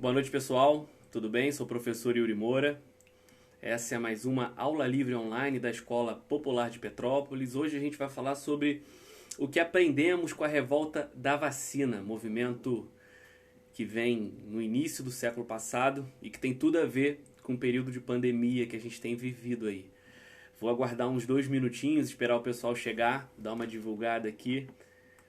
Boa noite, pessoal. Tudo bem? Sou o professor Yuri Moura. Essa é mais uma aula livre online da Escola Popular de Petrópolis. Hoje a gente vai falar sobre o que aprendemos com a revolta da vacina, movimento que vem no início do século passado e que tem tudo a ver com o período de pandemia que a gente tem vivido aí. Vou aguardar uns 2 minutinhos, esperar o pessoal chegar, dar uma divulgada aqui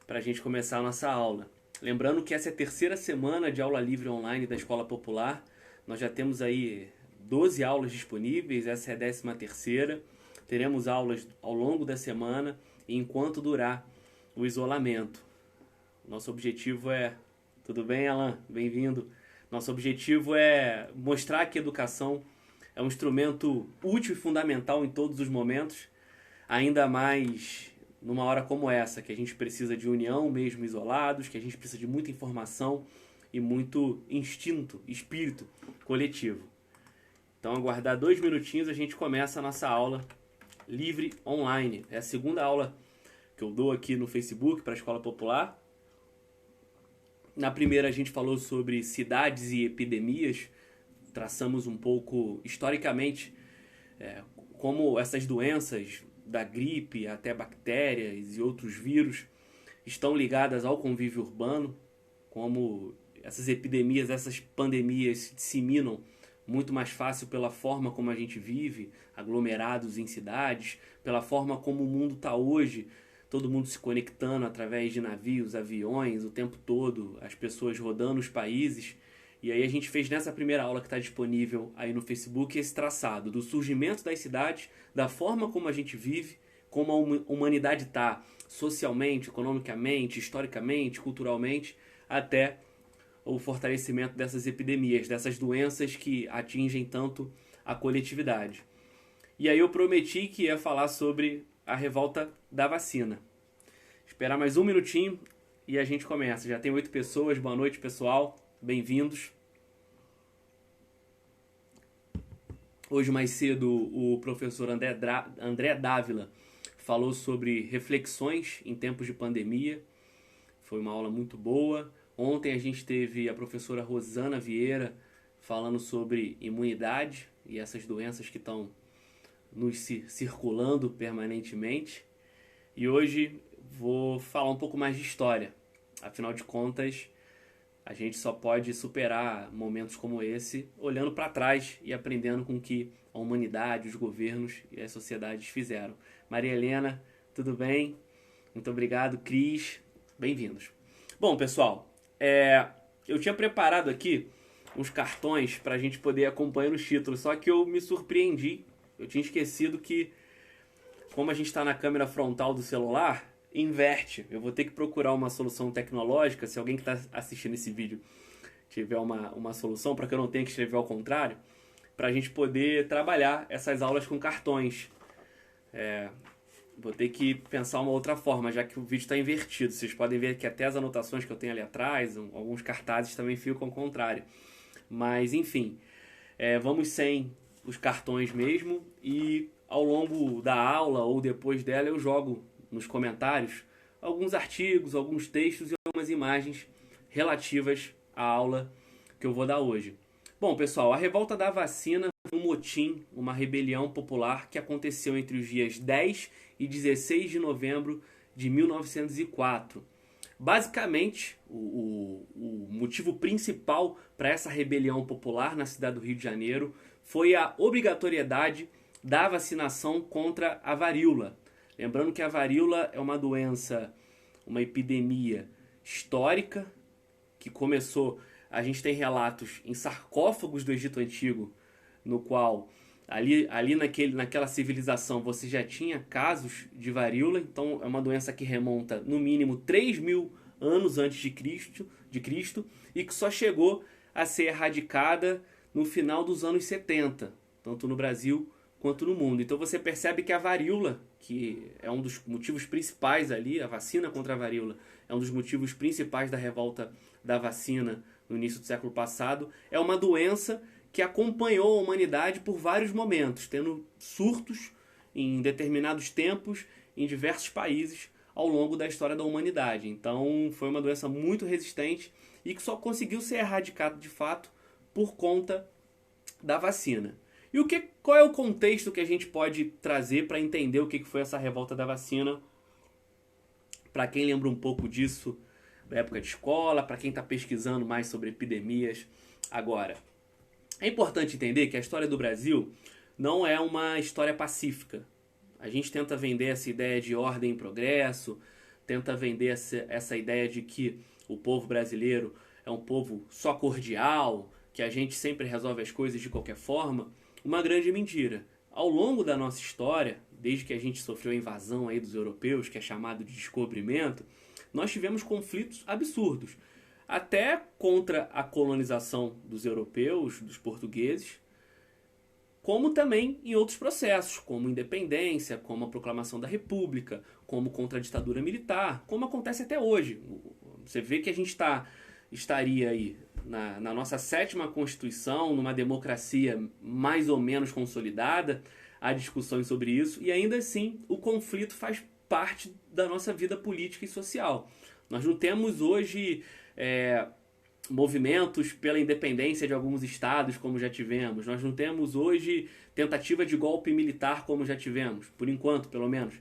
para a gente começar a nossa aula. Lembrando que essa é a terceira semana de aula livre online da Escola Popular. Nós já temos aí 12 aulas disponíveis, essa é a 13ª. Teremos aulas ao longo da semana e enquanto durar o isolamento. Nosso objetivo é... Tudo bem, Alan? Bem-vindo. Nosso objetivo é mostrar que a educação é um instrumento útil e fundamental em todos os momentos, ainda mais numa hora como essa, que a gente precisa de união mesmo isolados, que a gente precisa de muita informação e muito instinto, espírito coletivo. Então, aguardar 2 minutinhos, a gente começa a nossa aula livre online. É a segunda aula que eu dou aqui no Facebook para a Escola Popular. Na primeira a gente falou sobre cidades e epidemias, traçamos um pouco historicamente como essas doenças, da gripe até bactérias e outros vírus, estão ligadas ao convívio urbano, como essas epidemias, essas pandemias se disseminam muito mais fácil pela forma como a gente vive, aglomerados em cidades, pela forma como o mundo está hoje, todo mundo se conectando através de navios, aviões, o tempo todo, as pessoas rodando os países. E aí a gente fez nessa primeira aula que está disponível aí no Facebook esse traçado do surgimento das cidades, da forma como a gente vive, como a humanidade está socialmente, economicamente, historicamente, culturalmente, até o fortalecimento dessas epidemias, dessas doenças que atingem tanto a coletividade. E aí eu prometi que ia falar sobre a revolta da vacina. Esperar mais 1 minutinho e a gente começa. Já tem 8 pessoas, boa noite, pessoal. Bem-vindos. Hoje mais cedo o professor André Dávila falou sobre reflexões em tempos de pandemia. Foi uma aula muito boa. Ontem a gente teve a professora Rosana Vieira falando sobre imunidade e essas doenças que estão nos circulando permanentemente. E hoje vou falar um pouco mais de história. Afinal de contas, a gente só pode superar momentos como esse olhando para trás e aprendendo com o que a humanidade, os governos e as sociedades fizeram. Maria Helena, tudo bem? Muito obrigado. Cris, bem-vindos. Bom, pessoal, eu tinha preparado aqui uns cartões para a gente poder acompanhar os títulos, só que eu me surpreendi. Eu tinha esquecido que, como a gente está na câmera frontal do celular, inverte. Eu vou ter que procurar uma solução tecnológica, se alguém que está assistindo esse vídeo tiver uma solução para que eu não tenha que escrever ao contrário, para a gente poder trabalhar essas aulas com cartões. Vou ter que pensar uma outra forma, já que o vídeo está invertido. Vocês podem ver que até as anotações que eu tenho ali atrás, alguns cartazes também ficam ao contrário. Mas, enfim, vamos sem os cartões mesmo e ao longo da aula ou depois dela eu jogo nos comentários alguns artigos, alguns textos e algumas imagens relativas à aula que eu vou dar hoje. Bom, pessoal, a revolta da vacina foi um motim, uma rebelião popular que aconteceu entre os dias 10 e 16 de novembro de 1904. Basicamente, o motivo principal para essa rebelião popular na cidade do Rio de Janeiro foi a obrigatoriedade da vacinação contra a varíola. Lembrando que a varíola é uma doença, uma epidemia histórica, que começou, a gente tem relatos em sarcófagos do Egito Antigo, no qual ali naquela civilização você já tinha casos de varíola, então é uma doença que remonta no mínimo 3.000 anos antes de Cristo e que só chegou a ser erradicada no final dos anos 70, tanto no Brasil quanto no mundo. Então você percebe que a varíola, que é um dos motivos principais ali, a vacina contra a varíola, é um dos motivos principais da revolta da vacina no início do século passado, é uma doença que acompanhou a humanidade por vários momentos, tendo surtos em determinados tempos em diversos países ao longo da história da humanidade. Então foi uma doença muito resistente e que só conseguiu ser erradicada de fato por conta da vacina. E qual é o contexto que a gente pode trazer para entender o que foi essa revolta da vacina? Para quem lembra um pouco disso da época de escola, para quem está pesquisando mais sobre epidemias agora. É importante entender que a história do Brasil não é uma história pacífica. A gente tenta vender essa ideia de ordem e progresso, tenta vender essa ideia de que o povo brasileiro é um povo só cordial, que a gente sempre resolve as coisas de qualquer forma. Uma grande mentira. Ao longo da nossa história, desde que a gente sofreu a invasão aí dos europeus, que é chamado de descobrimento, nós tivemos conflitos absurdos. Até contra a colonização dos europeus, dos portugueses, como também em outros processos, como independência, como a proclamação da República, como contra a ditadura militar, como acontece até hoje. Você vê que a gente estaria aí na nossa 7ª Constituição, numa democracia mais ou menos consolidada, há discussões sobre isso, e ainda assim o conflito faz parte da nossa vida política e social. Nós não temos hoje movimentos pela independência de alguns estados, como já tivemos. Nós não temos hoje tentativa de golpe militar, como já tivemos, por enquanto, pelo menos.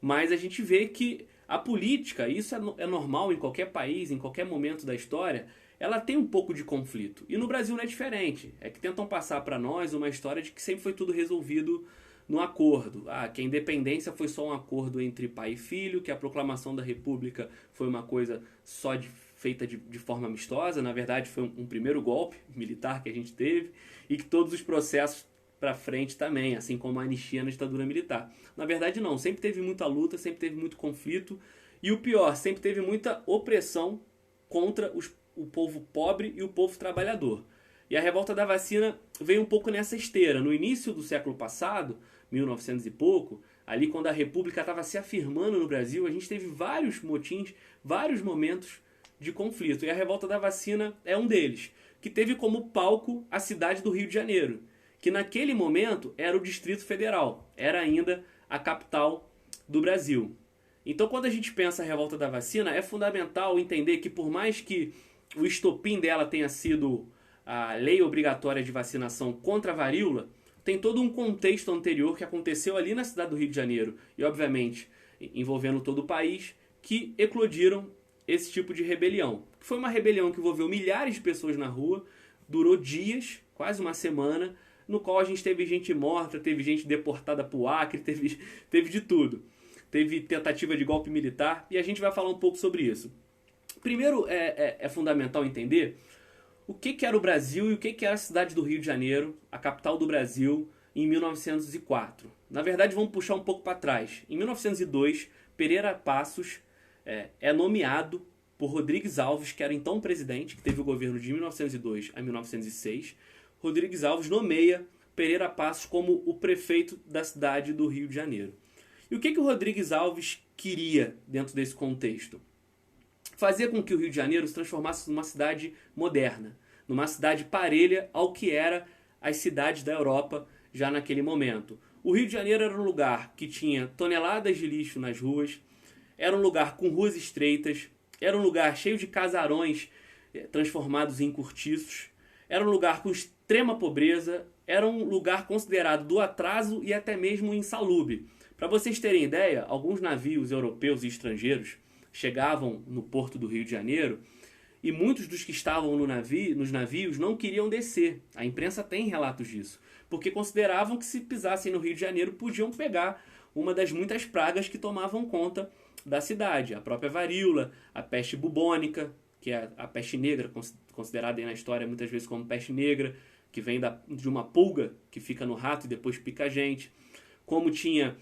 Mas a gente vê que a política, isso é normal em qualquer país, em qualquer momento da história, ela tem um pouco de conflito. E no Brasil não é diferente. É que tentam passar para nós uma história de que sempre foi tudo resolvido no acordo. Que a independência foi só um acordo entre pai e filho, que a proclamação da República foi uma coisa só feita de forma amistosa. Na verdade, foi um primeiro golpe militar que a gente teve, e que todos os processos para frente também, assim como a anistia na ditadura militar. Na verdade, não. Sempre teve muita luta, sempre teve muito conflito, e o pior, sempre teve muita opressão contra o povo pobre e o povo trabalhador. E a revolta da vacina veio um pouco nessa esteira. No início do século passado, 1900 e pouco, ali quando a República estava se afirmando no Brasil, a gente teve vários motins, vários momentos de conflito. E a revolta da vacina é um deles, que teve como palco a cidade do Rio de Janeiro, que naquele momento era o Distrito Federal, era ainda a capital do Brasil. Então, quando a gente pensa a revolta da vacina, é fundamental entender que, por mais que o estopim dela tenha sido a lei obrigatória de vacinação contra a varíola, tem todo um contexto anterior que aconteceu ali na cidade do Rio de Janeiro e, obviamente, envolvendo todo o país, que eclodiram esse tipo de rebelião. Foi uma rebelião que envolveu milhares de pessoas na rua, durou dias, quase uma semana, no qual a gente teve gente morta, teve gente deportada para o Acre, teve de tudo. Teve tentativa de golpe militar, e a gente vai falar um pouco sobre isso. Primeiro, é fundamental entender o que era o Brasil e o que era a cidade do Rio de Janeiro, a capital do Brasil, em 1904. Na verdade, vamos puxar um pouco para trás. Em 1902, Pereira Passos é nomeado por Rodrigues Alves, que era então presidente, que teve o governo de 1902 a 1906. Rodrigues Alves nomeia Pereira Passos como o prefeito da cidade do Rio de Janeiro. E o que o Rodrigues Alves queria dentro desse contexto? Fazer com que o Rio de Janeiro se transformasse numa cidade moderna, numa cidade parelha ao que eram as cidades da Europa já naquele momento. O Rio de Janeiro era um lugar que tinha toneladas de lixo nas ruas, era um lugar com ruas estreitas, era um lugar cheio de casarões transformados em cortiços, era um lugar com extrema pobreza, era um lugar considerado do atraso e até mesmo insalubre. Para vocês terem ideia, alguns navios europeus e estrangeiros chegavam no porto do Rio de Janeiro e muitos dos que estavam nos navios não queriam descer. A imprensa tem relatos disso, porque consideravam que se pisassem no Rio de Janeiro podiam pegar uma das muitas pragas que tomavam conta da cidade. A própria varíola, a peste bubônica, que é a peste negra, considerada aí na história muitas vezes como peste negra, que vem de uma pulga que fica no rato e depois pica a gente. Como tinha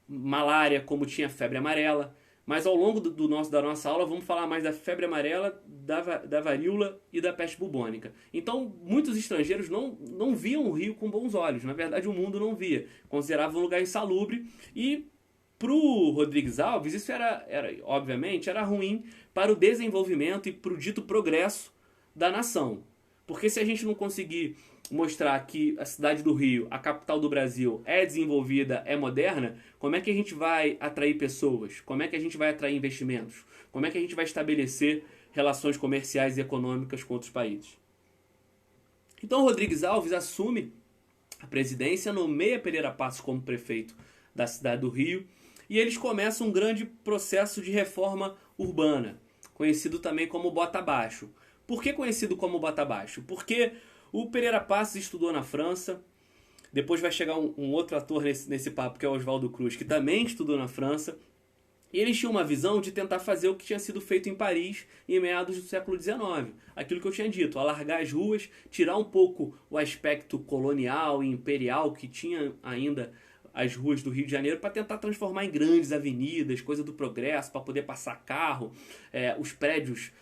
malária, como tinha febre amarela. Mas ao longo da nossa aula vamos falar mais da febre amarela, da varíola e da peste bubônica. Então muitos estrangeiros não viam o Rio com bons olhos. Na verdade o mundo não via. Considerava um lugar insalubre e para o Rodrigues Alves isso obviamente era ruim para o desenvolvimento e para o dito progresso da nação. Porque se a gente não conseguir mostrar que a cidade do Rio, a capital do Brasil, é desenvolvida, é moderna, como é que a gente vai atrair pessoas? Como é que a gente vai atrair investimentos? Como é que a gente vai estabelecer relações comerciais e econômicas com outros países? Então Rodrigues Alves assume a presidência, nomeia Pereira Passos como prefeito da cidade do Rio, e eles começam um grande processo de reforma urbana, conhecido também como Bota Abaixo. Por que conhecido como Bota Abaixo? Porque o Pereira Passos estudou na França, depois vai chegar um outro ator nesse papo, que é o Oswaldo Cruz, que também estudou na França, e eles tinham uma visão de tentar fazer o que tinha sido feito em Paris em meados do século XIX. Aquilo que eu tinha dito, alargar as ruas, tirar um pouco o aspecto colonial e imperial que tinha ainda as ruas do Rio de Janeiro, para tentar transformar em grandes avenidas, coisa do progresso, para poder passar carro, os prédios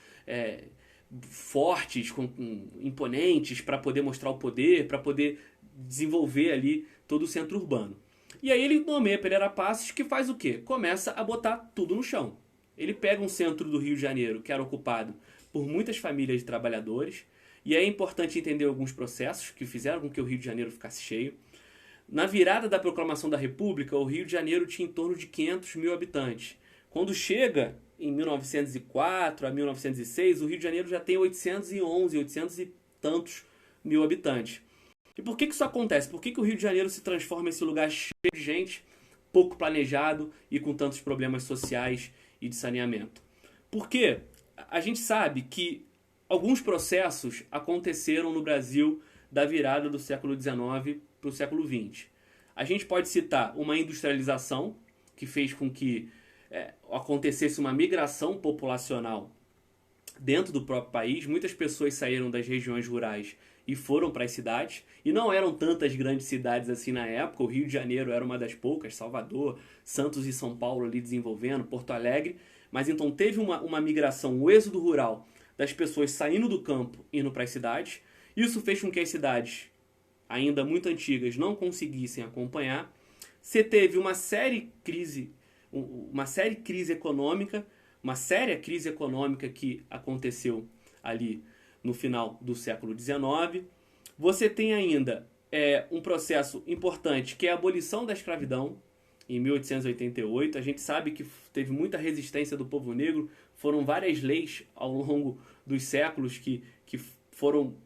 fortes, imponentes, para poder mostrar o poder, para poder desenvolver ali todo o centro urbano. E aí ele nomeia Pereira Passos, que faz o quê? Começa a botar tudo no chão. Ele pega um centro do Rio de Janeiro que era ocupado por muitas famílias de trabalhadores, e é importante entender alguns processos que fizeram com que o Rio de Janeiro ficasse cheio. Na virada da proclamação da República, o Rio de Janeiro tinha em torno de 500 mil habitantes. Quando chega em 1904 a 1906, o Rio de Janeiro já tem 811 e tantos mil habitantes. E por que isso acontece? Por que o Rio de Janeiro se transforma em esse lugar cheio de gente, pouco planejado e com tantos problemas sociais e de saneamento? Porque a gente sabe que alguns processos aconteceram no Brasil da virada do século XIX para o século XX. A gente pode citar uma industrialização que fez com que acontecesse uma migração populacional dentro do próprio país. Muitas pessoas saíram das regiões rurais e foram para as cidades, e não eram tantas grandes cidades assim na época. O Rio de Janeiro era uma das poucas, Salvador, Santos e São Paulo ali desenvolvendo, Porto Alegre, mas então teve uma migração, um êxodo rural das pessoas saindo do campo e indo para as cidades. Isso fez com que as cidades, ainda muito antigas, não conseguissem acompanhar. Você teve uma séria crise econômica, uma séria crise econômica que aconteceu ali no final do século XIX. Você tem ainda um processo importante, que é a abolição da escravidão, em 1888. A gente sabe que teve muita resistência do povo negro, foram várias leis ao longo dos séculos que foram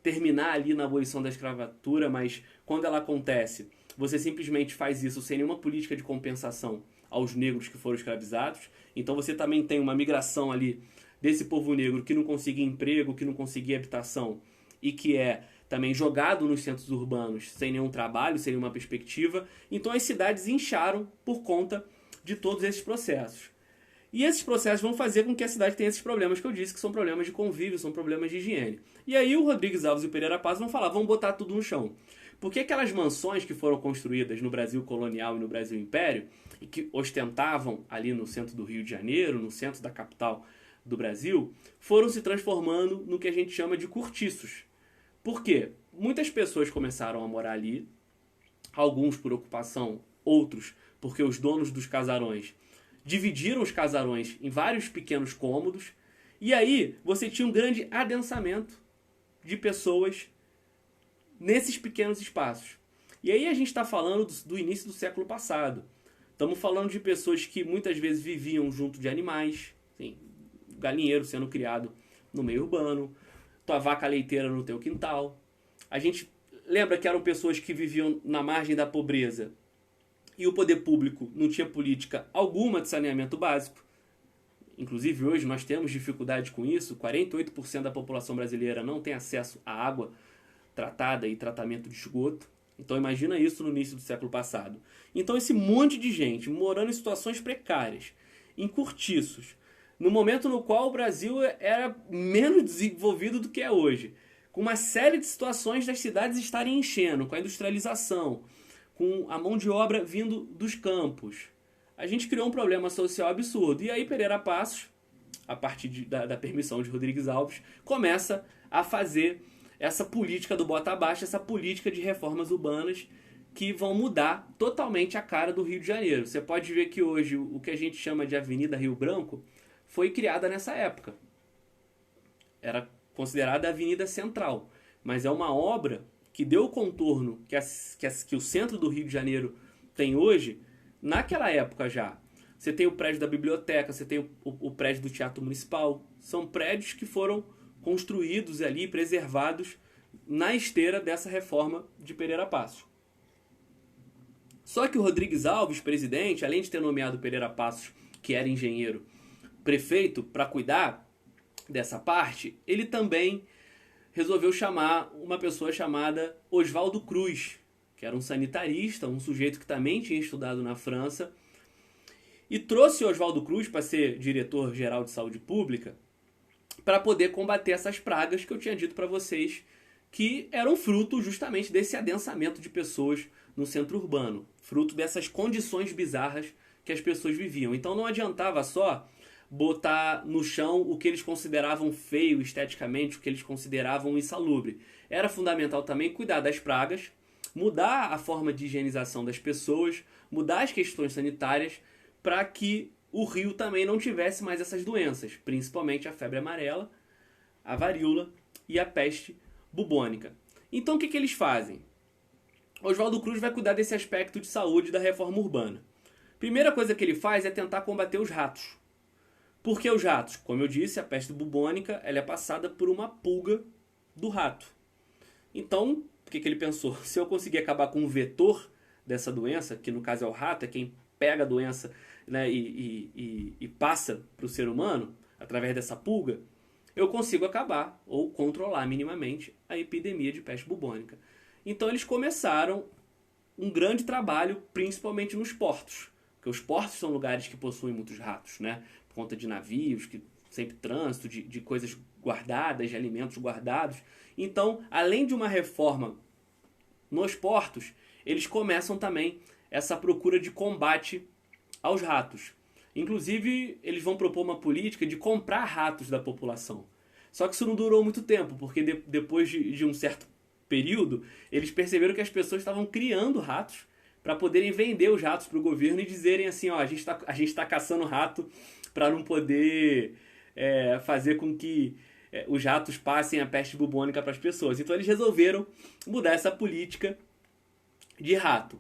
terminar ali na abolição da escravatura, mas quando ela acontece, você simplesmente faz isso sem nenhuma política de compensação aos negros que foram escravizados. Então você também tem uma migração ali desse povo negro que não conseguia emprego, que não conseguia habitação e que é também jogado nos centros urbanos sem nenhum trabalho, sem nenhuma perspectiva. Então as cidades incharam por conta de todos esses processos. E esses processos vão fazer com que a cidade tenha esses problemas que eu disse, que são problemas de convívio, são problemas de higiene. E aí o Rodrigues Alves e o Pereira Passos vão falar, vamos botar tudo no chão. Porque aquelas mansões que foram construídas no Brasil colonial e no Brasil império, e que ostentavam ali no centro do Rio de Janeiro, no centro da capital do Brasil, foram se transformando no que a gente chama de cortiços. Por quê? Muitas pessoas começaram a morar ali, alguns por ocupação, outros porque os donos dos casarões dividiram os casarões em vários pequenos cômodos, e aí você tinha um grande adensamento de pessoas nesses pequenos espaços. E aí a gente está falando do início do século passado. Estamos falando de pessoas que muitas vezes viviam junto de animais, assim, galinheiro sendo criado no meio urbano, tua vaca leiteira no teu quintal. A gente lembra que eram pessoas que viviam na margem da pobreza e o poder público não tinha política alguma de saneamento básico. Inclusive hoje nós temos dificuldade com isso, 48% da população brasileira não tem acesso à água tratada e tratamento de esgoto. Então imagina isso no início do século passado. Então esse monte de gente morando em situações precárias, em cortiços, no momento no qual o Brasil era menos desenvolvido do que é hoje, com uma série de situações das cidades estarem enchendo, com a industrialização, com a mão de obra vindo dos campos, a gente criou um problema social absurdo. E aí Pereira Passos, a partir da permissão de Rodrigues Alves, começa a fazer essa política do bota abaixo, essa política de reformas urbanas que vão mudar totalmente a cara do Rio de Janeiro. Você pode ver que hoje o que a gente chama de Avenida Rio Branco foi criada nessa época. Era considerada a Avenida Central, mas é uma obra que deu o contorno que o centro do Rio de Janeiro tem hoje, naquela época já. Você tem o prédio da biblioteca, você tem o prédio do Teatro Municipal. São prédios que foram construídos ali, preservados na esteira dessa reforma de Pereira Passos. Só que o Rodrigues Alves, presidente, além de ter nomeado Pereira Passos, que era engenheiro, prefeito, para cuidar dessa parte, ele também resolveu chamar uma pessoa chamada Oswaldo Cruz, que era um sanitarista, um sujeito que também tinha estudado na França, e trouxe o Oswaldo Cruz para ser diretor-geral de saúde pública para poder combater essas pragas que eu tinha dito para vocês que eram fruto justamente desse adensamento de pessoas no centro urbano, fruto dessas condições bizarras que as pessoas viviam. Então não adiantava só botar no chão o que eles consideravam feio esteticamente, o que eles consideravam insalubre. Era fundamental também cuidar das pragas, mudar a forma de higienização das pessoas, mudar as questões sanitárias para que o rio também não tivesse mais essas doenças, principalmente a febre amarela, a varíola e a peste bubônica. Então o que eles fazem? Oswaldo Cruz vai cuidar desse aspecto de saúde da reforma urbana. Primeira coisa que ele faz é tentar combater os ratos. Por que os ratos? Como eu disse, a peste bubônica ela é passada por uma pulga do rato. Então, o que ele pensou? Se eu conseguir acabar com o vetor dessa doença, que no caso é o rato, é quem pega a doença, né, e passa para o ser humano, através dessa pulga, eu consigo acabar ou controlar minimamente a epidemia de peste bubônica. Então eles começaram um grande trabalho, principalmente nos portos, porque os portos são lugares que possuem muitos ratos, né, por conta de navios, que sempre trânsito, de coisas guardadas, de alimentos guardados. Então, além de uma reforma nos portos, eles começam também essa procura de combate aos ratos. Inclusive, eles vão propor uma política de comprar ratos da população. Só que isso não durou muito tempo, porque depois de um certo período, eles perceberam que as pessoas estavam criando ratos para poderem vender os ratos para o governo e dizerem assim, ó, a gente tá caçando rato para não poder fazer com que os ratos passem a peste bubônica para as pessoas. Então eles resolveram mudar essa política de rato.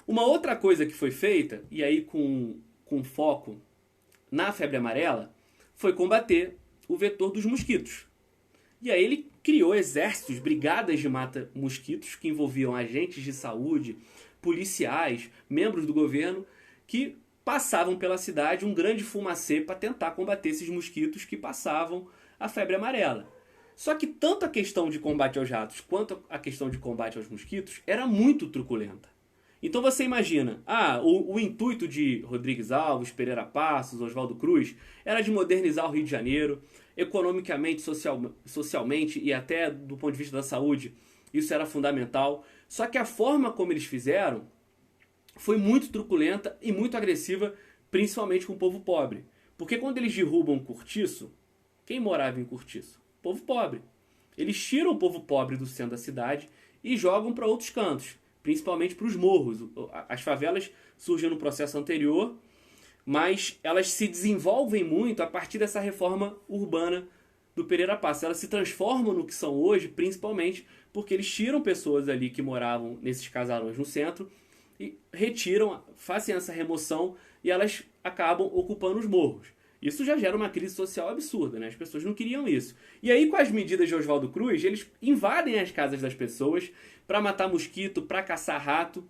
Uma outra coisa que foi feita, e aí com foco na febre amarela, foi combater o vetor dos mosquitos. E aí ele criou exércitos, brigadas de mata-mosquitos, que envolviam agentes de saúde, policiais, membros do governo, que passavam pela cidade um grande fumacê para tentar combater esses mosquitos que passavam a febre amarela. Só que tanto a questão de combate aos ratos quanto a questão de combate aos mosquitos era muito truculenta. Então você imagina, o intuito de Rodrigues Alves, Pereira Passos, Oswaldo Cruz era de modernizar o Rio de Janeiro, economicamente, socialmente e até do ponto de vista da saúde, isso era fundamental. Só que a forma como eles fizeram foi muito truculenta e muito agressiva, principalmente com o povo pobre. Porque quando eles derrubam Cortiço, quem morava em Cortiço? O povo pobre. Eles tiram o povo pobre do centro da cidade e jogam para outros cantos, principalmente para os morros. As favelas surgem no processo anterior, mas elas se desenvolvem muito a partir dessa reforma urbana do Pereira Passos. Elas se transformam no que são hoje, principalmente porque eles tiram pessoas ali que moravam nesses casarões no centro e retiram, fazem essa remoção e elas acabam ocupando os morros. Isso já gera uma crise social absurda, né? As pessoas não queriam isso. E aí, com as medidas de Oswaldo Cruz, eles invadem as casas das pessoas para matar mosquito, para caçar rato.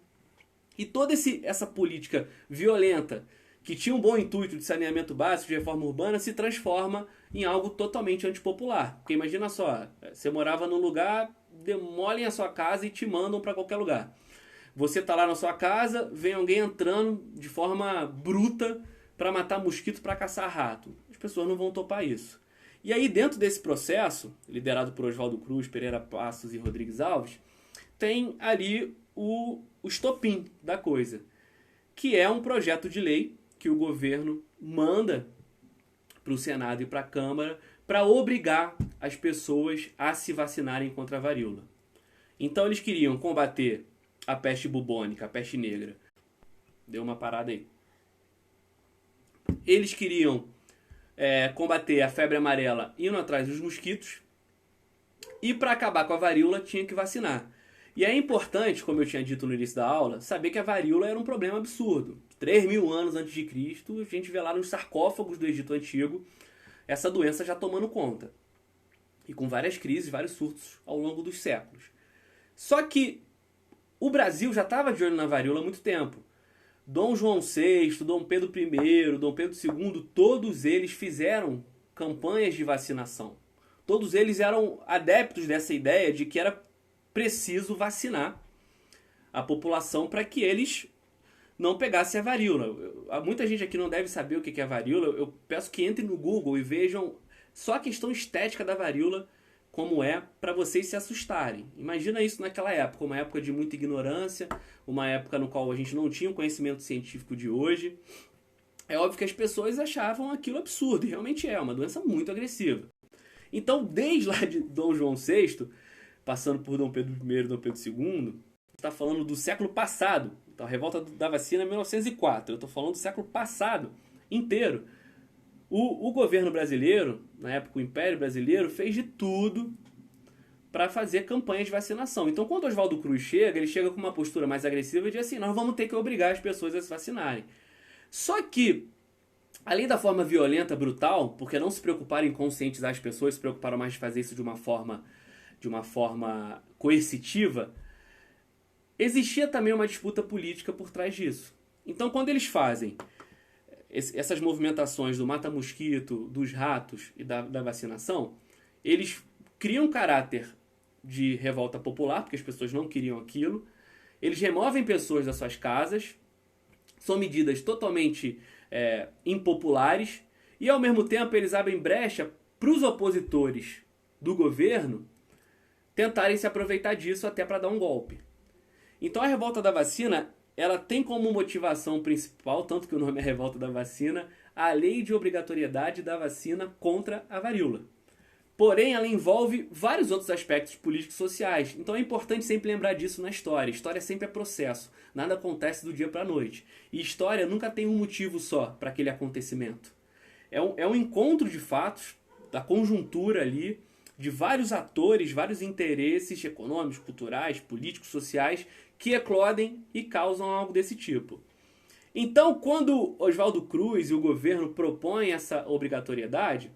E toda essa política violenta, que tinha um bom intuito de saneamento básico, de reforma urbana, se transforma em algo totalmente antipopular. Porque imagina só, você morava num lugar, demolem a sua casa e te mandam para qualquer lugar. Você tá lá na sua casa, vem alguém entrando de forma bruta para matar mosquito, para caçar rato. As pessoas não vão topar isso. E aí, dentro desse processo, liderado por Oswaldo Cruz, Pereira Passos e Rodrigues Alves, tem ali o estopim da coisa, que é um projeto de lei que o governo manda para o Senado e para a Câmara para obrigar as pessoas a se vacinarem contra a varíola. Então eles queriam combater a peste bubônica, a peste negra. Deu uma parada aí. Eles queriam combater a febre amarela indo atrás dos mosquitos. E para acabar com a varíola tinha que vacinar. E é importante, como eu tinha dito no início da aula, saber que a varíola era um problema absurdo. 3.000 anos antes de Cristo, a gente vê lá nos sarcófagos do Egito Antigo essa doença já tomando conta. e com várias crises, vários surtos ao longo dos séculos. Só que o Brasil já estava de olho na varíola há muito tempo. Dom João VI, Dom Pedro I, Dom Pedro II, todos eles fizeram campanhas de vacinação. Todos eles eram adeptos dessa ideia de que era preciso vacinar a população para que eles não pegassem a varíola. Muita gente aqui não deve saber o que é a varíola. Eu peço que entrem no Google e vejam só a questão estética da varíola, como é, para vocês se assustarem. Imagina isso naquela época, uma época de muita ignorância, uma época no qual a gente não tinha o conhecimento científico de hoje. É óbvio que as pessoas achavam aquilo absurdo, e realmente é uma doença muito agressiva. Então, desde lá de Dom João VI, passando por Dom Pedro I e Dom Pedro II, está falando do século passado. Então, a revolta da vacina é 1904. Eu estou falando do século passado inteiro. O governo brasileiro, na época o Império Brasileiro, fez de tudo para fazer campanha de vacinação. Então, quando Oswaldo Cruz chega, ele chega com uma postura mais agressiva e diz assim, nós vamos ter que obrigar as pessoas a se vacinarem. Só que, além da forma violenta, brutal, porque não se preocuparam em conscientizar as pessoas, se preocuparam mais de fazer isso de uma forma coercitiva, existia também uma disputa política por trás disso. Então, quando eles fazem essas movimentações do mata-mosquito, dos ratos e da vacinação, eles criam caráter de revolta popular, porque as pessoas não queriam aquilo, eles removem pessoas das suas casas, são medidas totalmente impopulares, e ao mesmo tempo eles abrem brecha para os opositores do governo tentarem se aproveitar disso até para dar um golpe. Então a revolta da vacina, ela tem como motivação principal, tanto que o nome é revolta da vacina, a lei de obrigatoriedade da vacina contra a varíola. Porém, ela envolve vários outros aspectos políticos e sociais. Então é importante sempre lembrar disso na história. História sempre é processo. Nada acontece do dia para a noite. E história nunca tem um motivo só para aquele acontecimento. É um encontro de fatos, da conjuntura ali, de vários atores, vários interesses econômicos, culturais, políticos, sociais, que eclodem e causam algo desse tipo. Então, quando Oswaldo Cruz e o governo propõem essa obrigatoriedade,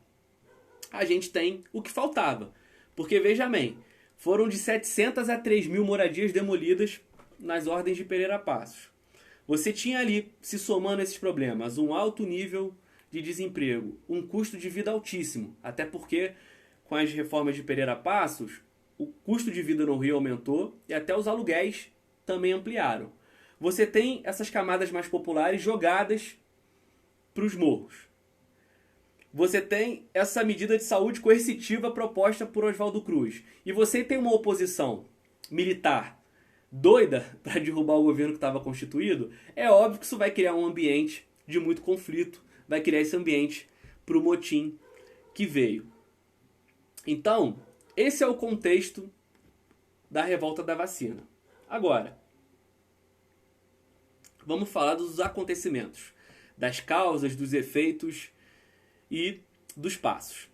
a gente tem o que faltava. Porque, veja bem, foram de 700 a 3.000 moradias demolidas nas ordens de Pereira Passos. Você tinha ali, se somando esses problemas, um alto nível de desemprego, um custo de vida altíssimo, até porque com as reformas de Pereira Passos, o custo de vida no Rio aumentou e até os aluguéis também ampliaram. Você tem essas camadas mais populares jogadas para os morros. Você tem essa medida de saúde coercitiva proposta por Oswaldo Cruz. E você tem uma oposição militar doida para derrubar o governo que estava constituído. É óbvio que isso vai criar um ambiente de muito conflito. Vai criar esse ambiente para o motim que veio. Então, esse é o contexto da revolta da vacina. Agora, vamos falar dos acontecimentos, das causas, dos efeitos e dos passos.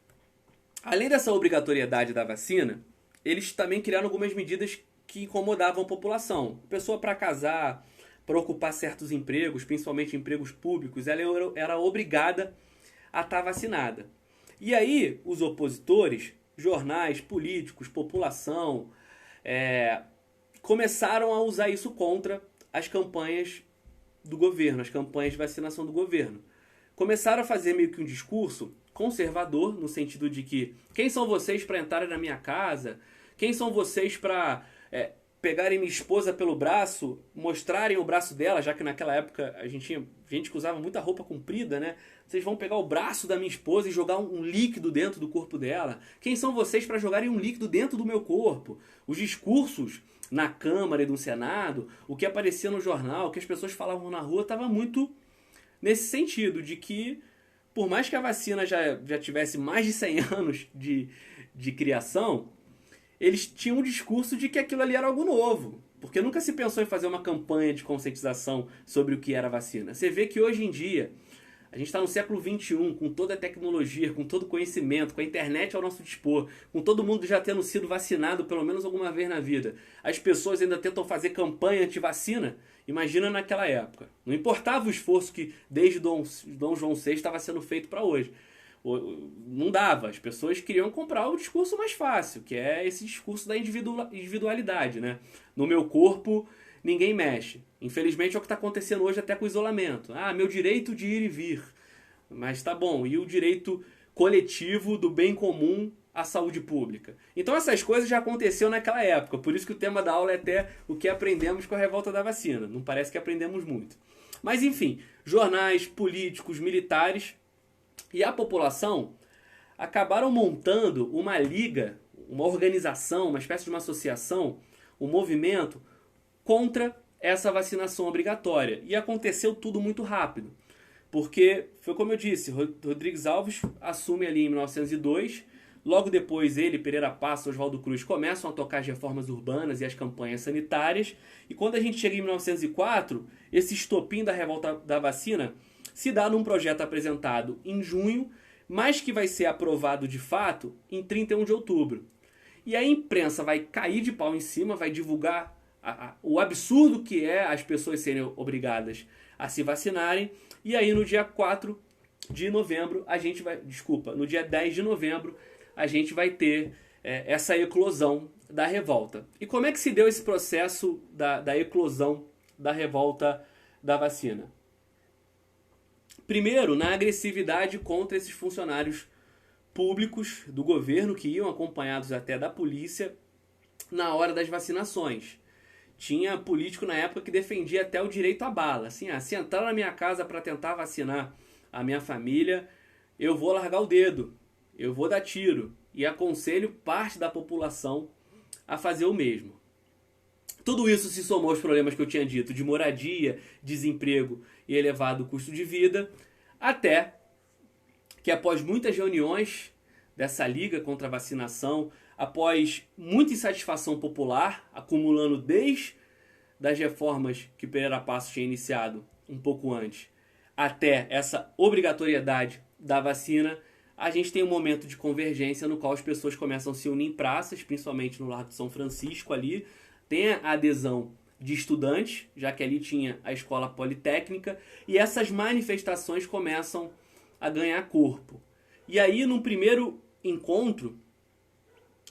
Além dessa obrigatoriedade da vacina, eles também criaram algumas medidas que incomodavam a população. A pessoa para casar, para ocupar certos empregos, principalmente empregos públicos, ela era obrigada a estar vacinada. E aí, os opositores, jornais, políticos, população, começaram a usar isso contra as campanhas do governo, as campanhas de vacinação do governo. Começaram a fazer meio que um discurso conservador, no sentido de que quem são vocês para entrarem na minha casa? Quem são vocês para pegarem minha esposa pelo braço, mostrarem o braço dela, já que naquela época a gente tinha gente que usava muita roupa comprida, né? Vocês vão pegar o braço da minha esposa e jogar um líquido dentro do corpo dela. Quem são vocês para jogarem um líquido dentro do meu corpo? Os discursos na Câmara e no Senado, o que aparecia no jornal, o que as pessoas falavam na rua, estava muito nesse sentido, de que por mais que a vacina já tivesse mais de 100 anos de criação, eles tinham um discurso de que aquilo ali era algo novo. Porque nunca se pensou em fazer uma campanha de conscientização sobre o que era a vacina. Você vê que hoje em dia, a gente está no século XXI, com toda a tecnologia, com todo o conhecimento, com a internet ao nosso dispor, com todo mundo já tendo sido vacinado pelo menos alguma vez na vida. As pessoas ainda tentam fazer campanha anti-vacina. Imagina naquela época. Não importava o esforço que desde Dom João VI estava sendo feito para hoje. Não dava. As pessoas queriam comprar o discurso mais fácil, que é esse discurso da individualidade, né? No meu corpo, ninguém mexe. Infelizmente é o que está acontecendo hoje até com o isolamento. Ah, meu direito de ir e vir. Mas tá bom, e o direito coletivo do bem comum à saúde pública? Então essas coisas já aconteceram naquela época, por isso que o tema da aula é até o que aprendemos com a revolta da vacina. Não parece que aprendemos muito. Mas enfim, jornais, políticos, militares e a população acabaram montando uma liga, uma organização, uma espécie de uma associação, um movimento contra essa vacinação obrigatória. E aconteceu tudo muito rápido. Porque, foi como eu disse, Rodrigues Alves assume ali em 1902, logo depois ele, Pereira Passos, Oswaldo Cruz começam a tocar as reformas urbanas e as campanhas sanitárias, e quando a gente chega em 1904, esse estopim da revolta da vacina se dá num projeto apresentado em junho, mas que vai ser aprovado de fato em 31 de outubro. E a imprensa vai cair de pau em cima, vai divulgar o absurdo que é as pessoas serem obrigadas a se vacinarem. E aí no dia 4 de novembro, no dia 10 de novembro, a gente vai ter essa eclosão da revolta. E como é que se deu esse processo da eclosão da revolta da vacina? Primeiro, na agressividade contra esses funcionários públicos do governo que iam acompanhados até da polícia na hora das vacinações. Tinha político na época que defendia até o direito à bala. Assim, se entrar na minha casa para tentar vacinar a minha família, eu vou largar o dedo, eu vou dar tiro. E aconselho parte da população a fazer o mesmo. Tudo isso se somou aos problemas que eu tinha dito de moradia, desemprego e elevado custo de vida, até que após muitas reuniões dessa liga contra a vacinação, após muita insatisfação popular, acumulando desde das reformas que Pereira Passos tinha iniciado um pouco antes, até essa obrigatoriedade da vacina, a gente tem um momento de convergência no qual as pessoas começam a se unir em praças, principalmente no Largo de São Francisco ali, tem a adesão de estudantes, já que ali tinha a escola politécnica, e essas manifestações começam a ganhar corpo. E aí, num primeiro encontro,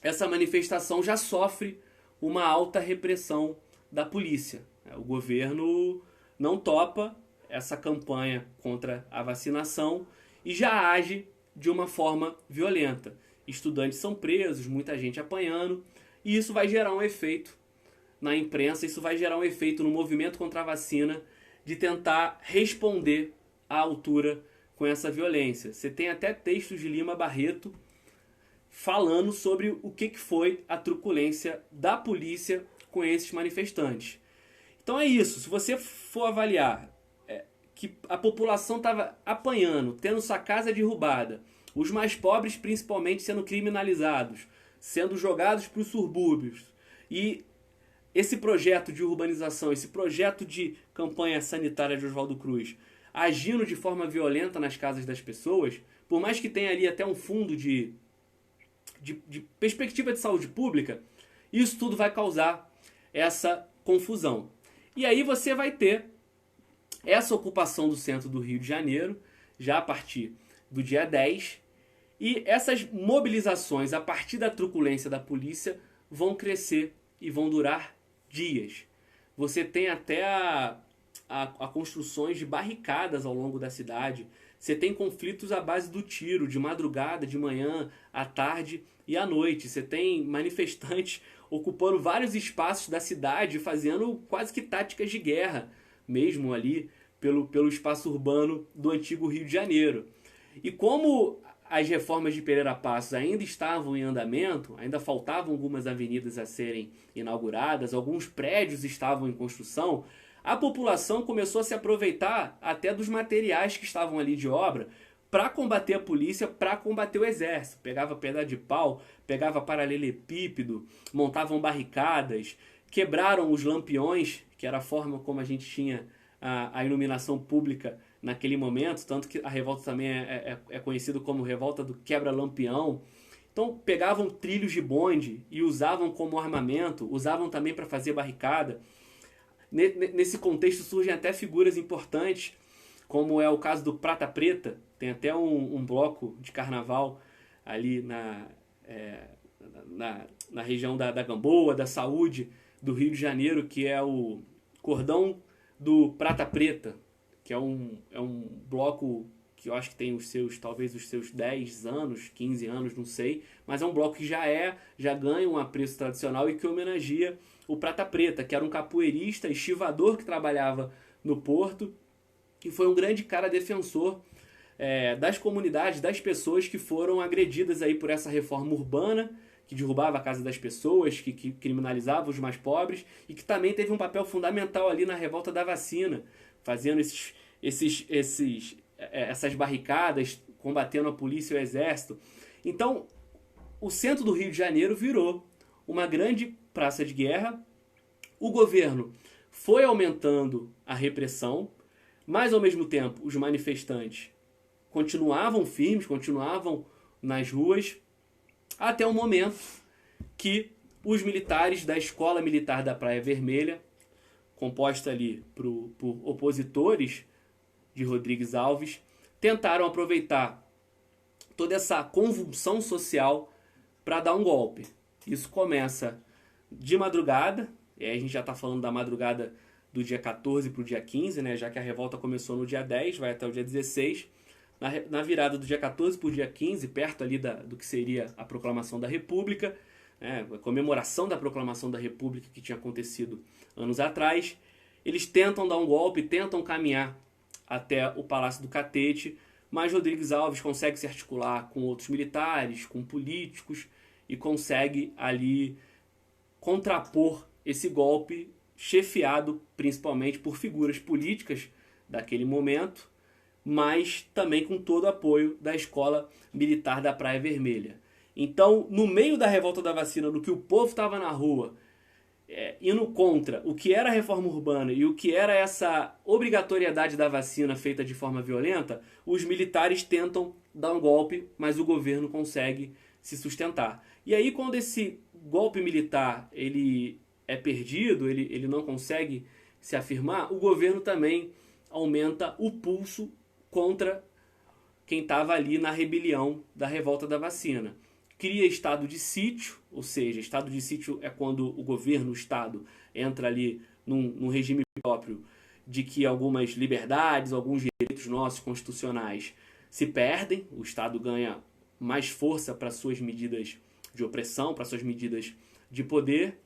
essa manifestação já sofre uma alta repressão da polícia. O governo não topa essa campanha contra a vacinação e já age de uma forma violenta. Estudantes são presos, muita gente apanhando, e isso vai gerar um efeito na imprensa, isso vai gerar um efeito no movimento contra a vacina de tentar responder à altura com essa violência. Você tem até textos de Lima Barreto falando sobre o que foi a truculência da polícia com esses manifestantes. Então é isso, se você for avaliar que a população estava apanhando, tendo sua casa derrubada, os mais pobres principalmente sendo criminalizados, sendo jogados para os subúrbios, e esse projeto de urbanização, esse projeto de campanha sanitária de Oswaldo Cruz, agindo de forma violenta nas casas das pessoas, por mais que tenha ali até um fundo de perspectiva de saúde pública, isso tudo vai causar essa confusão. E aí você vai ter essa ocupação do centro do Rio de Janeiro, já a partir do dia 10, e essas mobilizações a partir da truculência da polícia vão crescer e vão durar dias. Você tem até a construções de barricadas ao longo da cidade. Você tem conflitos à base do tiro, de madrugada, de manhã, à tarde e à noite. Você tem manifestantes ocupando vários espaços da cidade, fazendo quase que táticas de guerra, mesmo ali pelo espaço urbano do antigo Rio de Janeiro. E como as reformas de Pereira Passos ainda estavam em andamento, ainda faltavam algumas avenidas a serem inauguradas, alguns prédios estavam em construção, a população começou a se aproveitar até dos materiais que estavam ali de obra para combater a polícia, para combater o exército. Pegava pedra de pau, pegava paralelepípedo, montavam barricadas, quebraram os lampiões, que era a forma como a gente tinha a iluminação pública naquele momento, tanto que a revolta também é conhecida como revolta do quebra-lampião. Então pegavam trilhos de bonde e usavam como armamento, usavam também para fazer barricada. Nesse contexto surgem até figuras importantes, como é o caso do Prata Preta, Tem até um bloco de carnaval ali na região da Gamboa, da Saúde, do Rio de Janeiro, que é o Cordão do Prata Preta, que é um bloco que eu acho que tem talvez os seus 10 anos, 15 anos, não sei, mas é um bloco que já ganha um apreço tradicional e que homenageia o Prata Preta, que era um capoeirista, estivador que trabalhava no Porto, e foi um grande cara defensor das comunidades, das pessoas que foram agredidas aí por essa reforma urbana, que derrubava a casa das pessoas, que criminalizava os mais pobres, e que também teve um papel fundamental ali na revolta da vacina, fazendo essas barricadas, combatendo a polícia e o exército. Então, o centro do Rio de Janeiro virou uma grande praça de guerra. O governo foi aumentando a repressão, mas ao mesmo tempo os manifestantes continuavam firmes, continuavam nas ruas, até o momento que os militares da Escola Militar da Praia Vermelha, composta ali por opositores de Rodrigues Alves, tentaram aproveitar toda essa convulsão social para dar um golpe. Isso começa de madrugada, e aí a gente já está falando da madrugada do dia 14 para o dia 15, né, já que a revolta começou no dia 10, vai até o dia 16. Na virada do dia 14 para o dia 15, perto ali do que seria a proclamação da República, a comemoração da proclamação da República que tinha acontecido anos atrás, eles tentam dar um golpe, tentam caminhar até o Palácio do Catete, mas Rodrigues Alves consegue se articular com outros militares, com políticos, e consegue ali contrapor esse golpe, chefiado principalmente por figuras políticas daquele momento, mas também com todo o apoio da Escola Militar da Praia Vermelha. Então, no meio da revolta da vacina, no que o povo estava na rua, indo contra o que era a reforma urbana e o que era essa obrigatoriedade da vacina feita de forma violenta, os militares tentam dar um golpe, mas o governo consegue se sustentar. E aí, quando esse golpe militar ele é perdido, ele não consegue se afirmar, o governo também aumenta o pulso contra quem estava ali na rebelião da revolta da vacina. Cria estado de sítio, ou seja, estado de sítio é quando o governo, o Estado, entra ali num regime próprio de que algumas liberdades, alguns direitos nossos constitucionais se perdem, o Estado ganha mais força para suas medidas de opressão, para suas medidas de poder.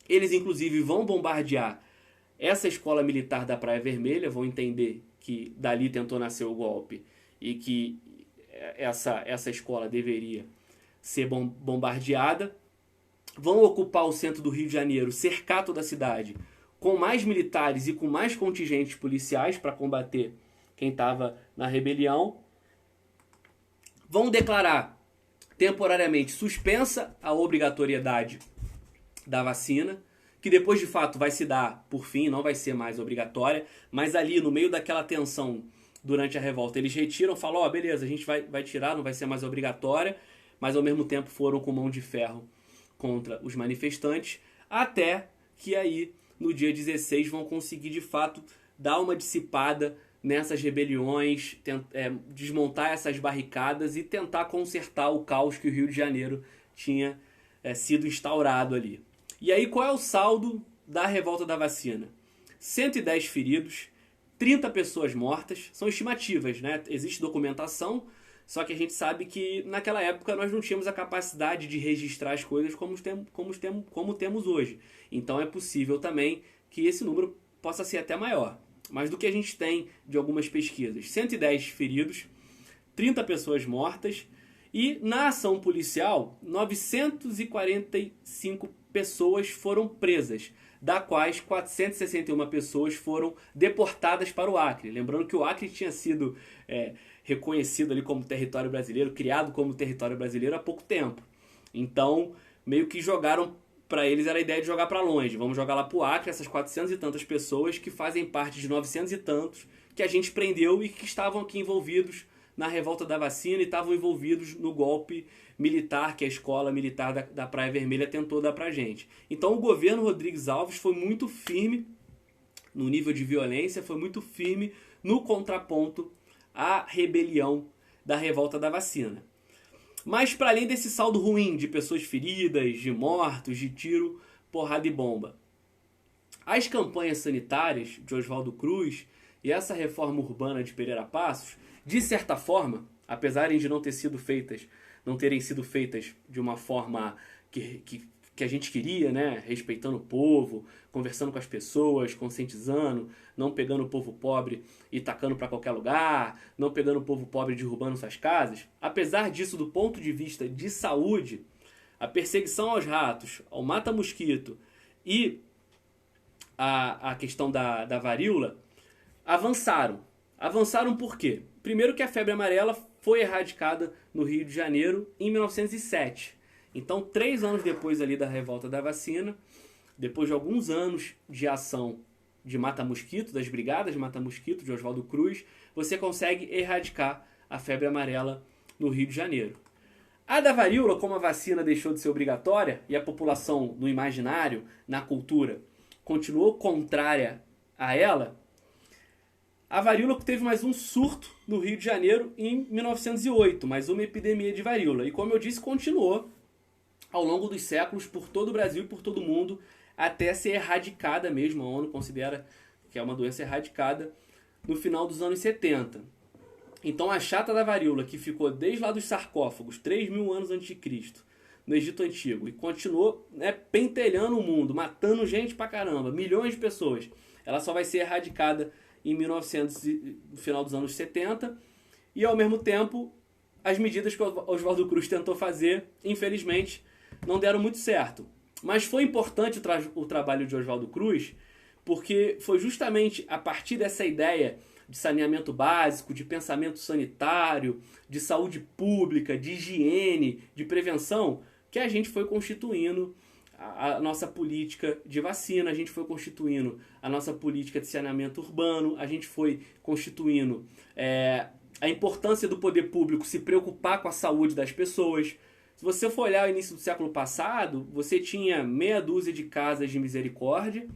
Eles, inclusive, vão bombardear essa escola militar da Praia Vermelha, vão entender que dali tentou nascer o golpe e que essa escola deveria ser bombardeada. Vão ocupar o centro do Rio de Janeiro, cercar toda a cidade, com mais militares e com mais contingentes policiais para combater quem estava na rebelião. Vão declarar temporariamente suspensa a obrigatoriedade da vacina, que depois de fato vai se dar por fim, não vai ser mais obrigatória, mas ali no meio daquela tensão durante a revolta, eles retiram, falam, beleza, a gente vai tirar, não vai ser mais obrigatória, mas ao mesmo tempo foram com mão de ferro contra os manifestantes, até que aí no dia 16 vão conseguir de fato dar uma dissipada nessas rebeliões, desmontar essas barricadas e tentar consertar o caos que o Rio de Janeiro tinha sido instaurado ali. E aí qual é o saldo da revolta da vacina? 110 feridos, 30 pessoas mortas, são estimativas, né? Existe documentação, só que a gente sabe que naquela época nós não tínhamos a capacidade de registrar as coisas como temos hoje. Então é possível também que esse número possa ser até maior. Mas do que a gente tem de algumas pesquisas, 110 feridos, 30 pessoas mortas e na ação policial 945 pessoas foram presas, da quais 461 pessoas foram deportadas para o Acre. Lembrando que o Acre tinha sido reconhecido ali como território brasileiro, criado como território brasileiro há pouco tempo. Então, meio que jogaram para eles, era a ideia de jogar para longe. Vamos jogar lá para o Acre, essas 400 e tantas pessoas que fazem parte de 900 e tantos que a gente prendeu e que estavam aqui envolvidos na revolta da vacina e estavam envolvidos no golpe militar que a escola militar da Praia Vermelha tentou dar pra gente. Então o governo Rodrigues Alves foi muito firme no nível de violência, foi muito firme no contraponto a rebelião da revolta da vacina. Mas para além desse saldo ruim de pessoas feridas, de mortos, de tiro, porrada e bomba, as campanhas sanitárias de Oswaldo Cruz e essa reforma urbana de Pereira Passos, de certa forma, apesar de não terem sido feitas de uma forma que a gente queria, né? Respeitando o povo, conversando com as pessoas, conscientizando, não pegando o povo pobre e tacando para qualquer lugar, não pegando o povo pobre e derrubando suas casas. Apesar disso, do ponto de vista de saúde, a perseguição aos ratos, ao mata-mosquito e a questão da varíola avançaram. Avançaram por quê? Primeiro que a febre amarela foi erradicada no Rio de Janeiro em 1907. Então, 3 anos depois ali da revolta da vacina, depois de alguns anos de ação de mata-mosquito, das brigadas de mata-mosquito de Oswaldo Cruz, você consegue erradicar a febre amarela no Rio de Janeiro. A da varíola, como a vacina deixou de ser obrigatória e a população no imaginário, na cultura, continuou contrária a ela, a varíola teve mais um surto no Rio de Janeiro em 1908, mais uma epidemia de varíola. E como eu disse, continuou ao longo dos séculos por todo o Brasil e por todo o mundo, até ser erradicada mesmo. A ONU considera que é uma doença erradicada no final dos anos 70. Então a chata da varíola, que ficou desde lá dos sarcófagos, 3.000 anos antes de Cristo, no Egito Antigo, e continuou, né, pentelhando o mundo, matando gente pra caramba, milhões de pessoas, ela só vai ser erradicada em 1900, no final dos anos 70, e ao mesmo tempo as medidas que Oswaldo Cruz tentou fazer, infelizmente, não deram muito certo. Mas foi importante o trabalho de Oswaldo Cruz, porque foi justamente a partir dessa ideia de saneamento básico, de pensamento sanitário, de saúde pública, de higiene, de prevenção, que a gente foi constituindo a nossa política de vacina, a gente foi constituindo a nossa política de saneamento urbano, a gente foi constituindo a importância do poder público se preocupar com a saúde das pessoas. Se você for olhar o início do século passado, você tinha meia dúzia de casas de misericórdia,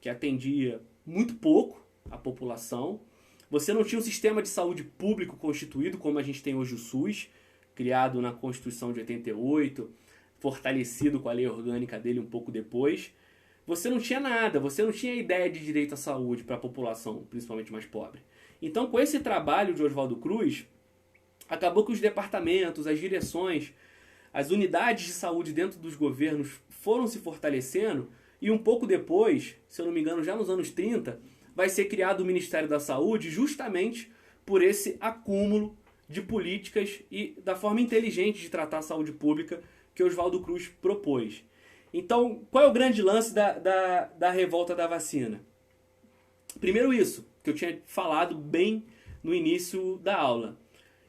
que atendia muito pouco a população. Você não tinha um sistema de saúde público constituído, como a gente tem hoje o SUS, criado na Constituição de 88, fortalecido com a lei orgânica dele um pouco depois. Você não tinha nada, você não tinha ideia de direito à saúde para a população, principalmente mais pobre. Então, com esse trabalho de Oswaldo Cruz, acabou que os departamentos, as direções, as unidades de saúde dentro dos governos foram se fortalecendo e um pouco depois, se eu não me engano já nos anos 30, vai ser criado o Ministério da Saúde justamente por esse acúmulo de políticas e da forma inteligente de tratar a saúde pública que Oswaldo Cruz propôs. Então, qual é o grande lance da revolta da vacina? Primeiro isso, que eu tinha falado bem no início da aula.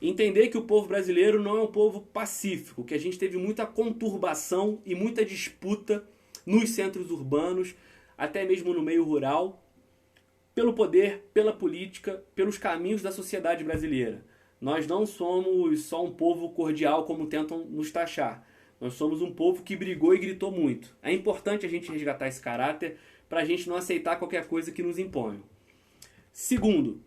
Entender que o povo brasileiro não é um povo pacífico, que a gente teve muita conturbação e muita disputa nos centros urbanos, até mesmo no meio rural, pelo poder, pela política, pelos caminhos da sociedade brasileira. Nós não somos só um povo cordial como tentam nos taxar. Nós somos um povo que brigou e gritou muito. É importante a gente resgatar esse caráter para a gente não aceitar qualquer coisa que nos imponham. Segundo,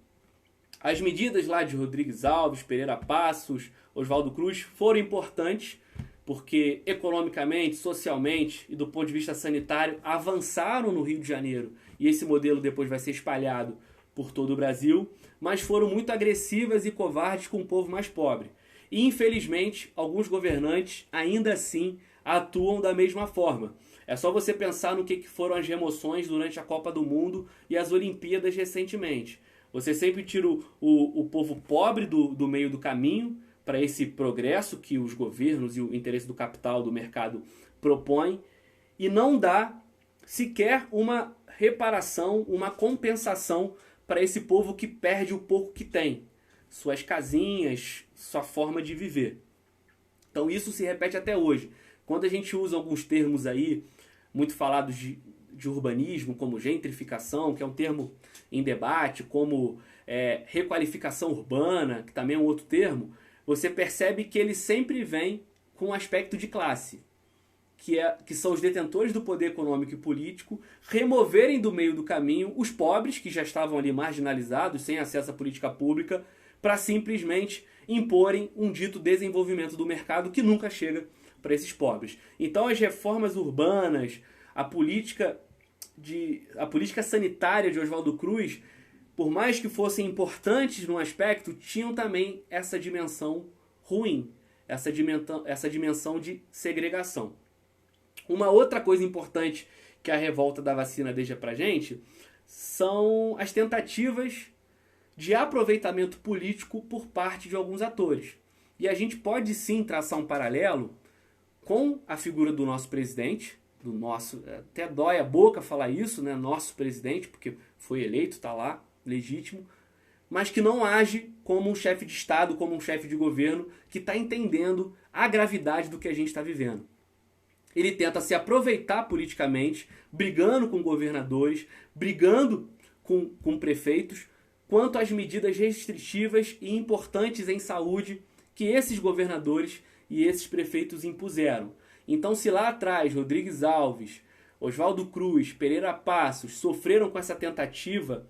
as medidas lá de Rodrigues Alves, Pereira Passos, Oswaldo Cruz foram importantes porque economicamente, socialmente e do ponto de vista sanitário avançaram no Rio de Janeiro e esse modelo depois vai ser espalhado por todo o Brasil, mas foram muito agressivas e covardes com o povo mais pobre. E infelizmente, alguns governantes ainda assim atuam da mesma forma. É só você pensar no que foram as remoções durante a Copa do Mundo e as Olimpíadas recentemente. Você sempre tira o povo pobre do meio do caminho para esse progresso que os governos e o interesse do capital, do mercado propõem, e não dá sequer uma reparação, uma compensação para esse povo que perde o pouco que tem. Suas casinhas, sua forma de viver. Então isso se repete até hoje. Quando a gente usa alguns termos aí, muito falados de urbanismo, como gentrificação, que é um termo em debate, como requalificação urbana, que também é um outro termo, você percebe que ele sempre vem com um aspecto de classe, que são os detentores do poder econômico e político removerem do meio do caminho os pobres, que já estavam ali marginalizados, sem acesso à política pública, para simplesmente imporem um dito desenvolvimento do mercado que nunca chega para esses pobres. Então as reformas urbanas, a política sanitária de Oswaldo Cruz, por mais que fossem importantes num aspecto, tinham também essa dimensão ruim, essa dimensão de segregação. Uma outra coisa importante que a revolta da vacina deixa pra gente são as tentativas de aproveitamento político por parte de alguns atores. E a gente pode sim traçar um paralelo com a figura do nosso presidente, até dói a boca falar isso, né? Nosso presidente, porque foi eleito, está lá, legítimo, mas que não age como um chefe de Estado, como um chefe de governo, que está entendendo a gravidade do que a gente está vivendo. Ele tenta se aproveitar politicamente, brigando com governadores, brigando com prefeitos, quanto às medidas restritivas e importantes em saúde que esses governadores e esses prefeitos impuseram. Então, se lá atrás Rodrigues Alves, Oswaldo Cruz, Pereira Passos sofreram com essa tentativa